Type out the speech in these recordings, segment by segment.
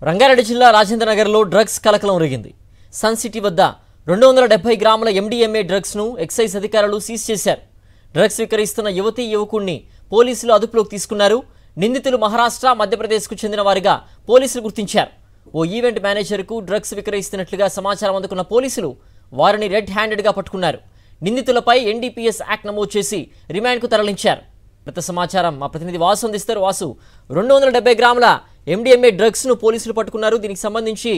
రంగారెడ్డి జిల్లా రాజేంద్రనగర్లో డ్రగ్స్ కలకలం రేగింది. సన్ సిటీ వద్ద 270 గ్రాముల MDMA డ్రగ్స్ ను ఎక్సైజ్ అధికారులు సీజ్ చేశారు. డ్రగ్స్ విక్రయిస్తున్న యువకుడిని పోలీసులు అదుపులోకి తీసుకున్నారు. నిందితులు మహారాష్ట్ర, మధ్యప్రదేశ్కు చెందిన వారిగా పోలీసులు గుర్తించారు. ఓ ఈవెంట్ మేనేజర్కు డ్రగ్స్ విక్రయిస్తున్నట్లుగా సమాచారం అందుకున్న పోలీసులు వారిని రెడ్ హ్యాండెడ్గా పట్టుకున్నారు. నిందితులపై NDPS యాక్ట్ నమోదు చేసి రిమాండ్కు తరలించారు. మృత సమాచారం మా ప్రతినిధి వాసు అందిస్తారు. వాసు, 270 గ్రాముల MDMA డ్రగ్స్ ను పోలీసులు పట్టుకున్నారు. దీనికి సంబంధించి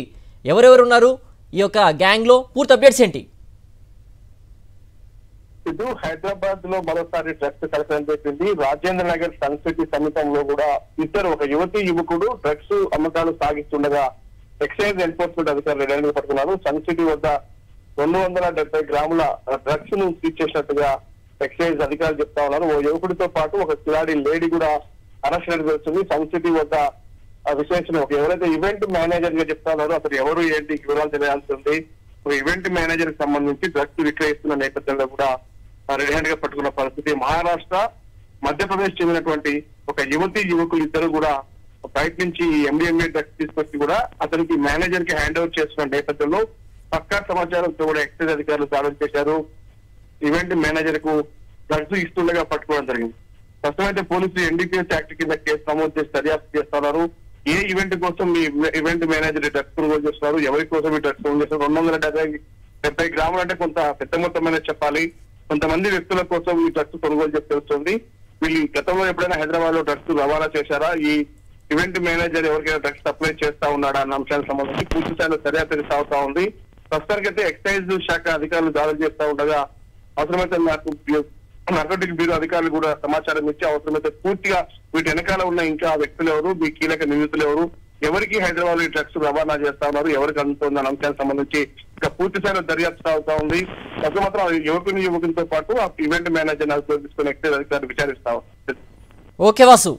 ఎవరెవరు ఉన్నారు ఈ యొక్క గ్యాంగ్ లో, పూర్తి అప్డేట్స్ ఏంటి? హైదరాబాద్ లో మరోసారి డ్రగ్స్ కలకలం చేసింది. రాజేంద్ర నగర్ సన్ సిటీ సమీపంలో కూడా ఒక యువకుడు డ్రగ్స్ అమ్మకాలు సాగిస్తుండగా ఎక్సైజ్ ఎన్ఫోర్స్మెంట్ అధికారులు రెడీగా పట్టుకున్నారు. సన్ సిటీ వద్ద 270 గ్రాముల డ్రగ్స్ ను సీజ్ చేసినట్టుగా ఎక్సైజ్ అధికారులు చెప్తా ఉన్నారు. ఓ యువకుడితో పాటు ఒక కిలాడి లేడీ కూడా అరెస్ట్ అయినట్టు తెలుస్తుంది. సన్ సిటీ వద్ద విశ్లేషణ ఎవరైతే ఈవెంట్ మేనేజర్ గా చెప్తా ఉన్నారో అతను ఎవరు ఏంటి వివరాలు తెలియాల్సి ఉంది. ఈవెంట్ మేనేజర్ కి సంబంధించి డ్రగ్స్ విక్రయిస్తున్న నేపథ్యంలో కూడా రెడీ హ్యాండ్ గా పట్టుకున్న పరిస్థితి. మహారాష్ట్ర, మధ్యప్రదేశ్ చెందినటువంటి ఒక యువకులు ఇద్దరు కూడా బయట నుంచి MDMA డ్రగ్స్ తీసుకొచ్చి కూడా అతనికి మేనేజర్ కి హ్యాండ్ ఓవర్ చేస్తున్న నేపథ్యంలో పక్కా సమాచారంతో కూడా ఎక్సైజ్ అధికారులు దాడులు చేశారు. ఈవెంట్ మేనేజర్ కు డ్రగ్స్ ఇస్తుండగా పట్టుకోవడం జరిగింది. ప్రస్తుతమైతే పోలీసులు NDPS యాక్ట్ కింద కేసు నమోదు చేసి దర్యాప్తు చేస్తున్నారు. ఏ ఈవెంట్ కోసం మీ ఈవెంట్ మేనేజర్ డ్రగ్స్ కొనుగోలు చేస్తున్నారు, ఎవరి కోసం ఈ డ్రగ్స్ కొనుగోలు చేస్తున్నారు? 270 గ్రాములు అంటే కొంత పెద్ద మొత్తమైన చెప్పాలి. కొంతమంది వ్యక్తుల కోసం ఈ డ్రగ్స్ కొనుగోలు చేసి తెలుస్తుంది. వీళ్ళు గతంలో ఎప్పుడైనా హైదరాబాద్ లో డ్రగ్స్ రవాణా చేశారా, ఈ ఈవెంట్ మేనేజర్ ఎవరికైనా డ్రగ్స్ సప్లై చేస్తా ఉన్నాడా అన్న అంశాలకు సంబంధించి పూర్తి స్థాయిలో దర్యాప్తు సాగుతా ఉంది. ప్రస్తుతానికైతే ఎక్సైజ్ శాఖ అధికారులు దాడులు చేస్తా ఉండగా అవసరమైతే నార్కోటిక్ బ్యూరో అధికారులు కూడా సమాచారం ఇచ్చి అవసరమైతే పూర్తిగా వీటి వెనకాల ఉన్న ఇంకా వ్యక్తులు ఎవరు, మీ కీలక నిందితులు ఎవరు, ఎవరికి హైదరాబాద్ ఈ డ్రగ్స్ రవాణా చేస్తా ఉన్నారు, ఎవరికి అందుతుంది అనే అంశానికి సంబంధించి ఇంకా పూర్తి స్థాయిలో దర్యాప్తు సాగుతా ఉంది. అసలు మాత్రం యువకునితో పాటు ఆ ఈవెంట్ మేనేజర్ తీసుకుని ఎక్సైజ్ అధికారులు విచారిస్తా ఉన్నారు. ఓకే వాసు.